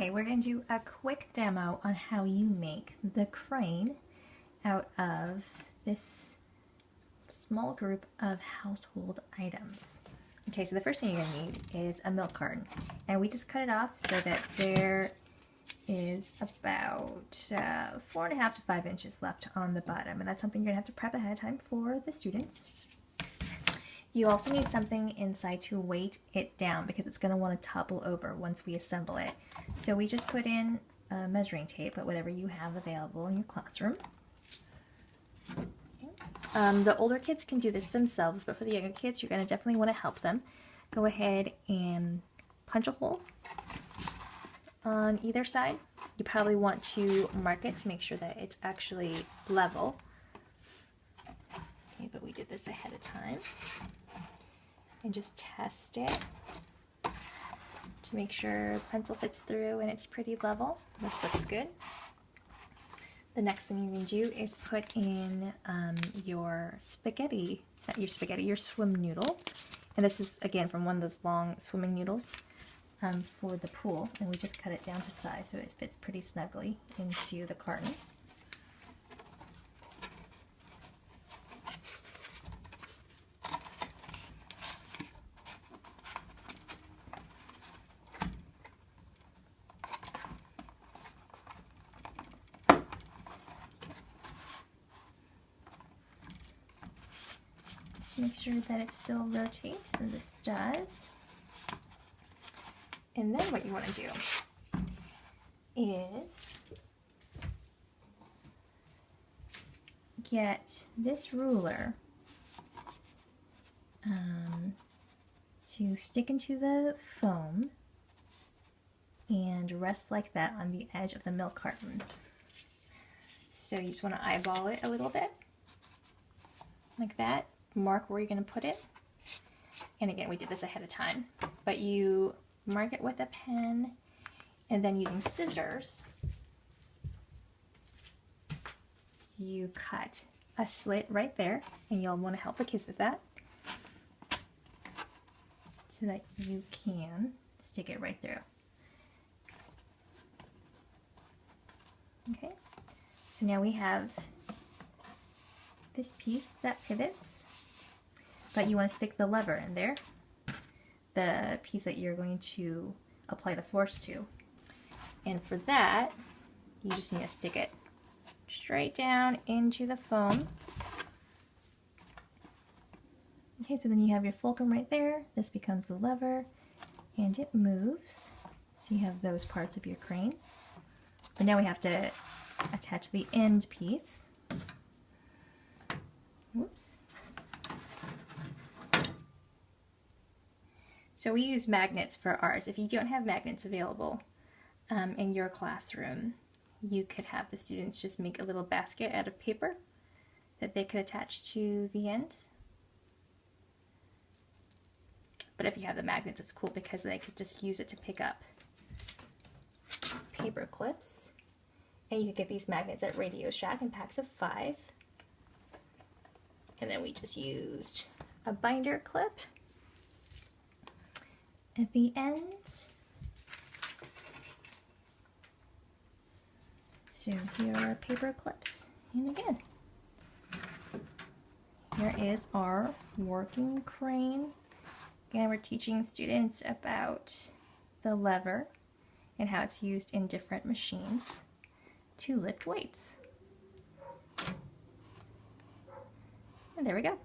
Okay, we're going to do a quick demo on how you make the crane out of this small group of household items. Okay, so the first thing you're going to need is a milk carton. And we just cut it off so that there is about 4.5 to 5 inches left on the bottom. And that's something you're going to have to prep ahead of time for the students. You also need something inside to weight it down because it's going to want to topple over once we assemble it. So we just put in measuring tape, but whatever you have available in your classroom. The older kids can do this themselves, but for the younger kids, you're going to definitely want to help them. Go ahead and punch a hole on either side. You probably want to mark it to make sure that it's actually level. Okay, but we did this ahead of time. And just test it to make sure the pencil fits through and it's pretty level. This looks good. The next thing you're going to do is put in your swim noodle. And this is, again, from one of those long swimming noodles for the pool. And we just cut it down to size so it fits pretty snugly into the carton. Make sure that it still rotates, and this does. And then what you want to do is get this ruler to stick into the foam and rest like that on the edge of the milk carton. So you just want to eyeball it a little bit, like that. Mark where you're going to put it. And again, we did this ahead of time, but you mark it with a pen and then using scissors, you cut a slit right there, and you'll want to help the kids with that so that you can stick it right through. Okay, so now we have this piece that pivots, but you want to stick the lever in there, the piece that you're going to apply the force to. And for that, you just need to stick it straight down into the foam. Okay, so then you have your fulcrum right there. This becomes the lever, and it moves. So you have those parts of your crane. But now we have to attach the end piece. Whoops. So we use magnets for ours. If you don't have magnets available in your classroom, you could have the students just make a little basket out of paper that they could attach to the end. But if you have the magnets, it's cool because they could just use it to pick up paper clips. And you could get these magnets at Radio Shack in packs of 5. And then we just used a binder clip at the end. So here are paper clips. And again, here is our working crane. Again, we're teaching students about the lever and how it's used in different machines to lift weights. And there we go.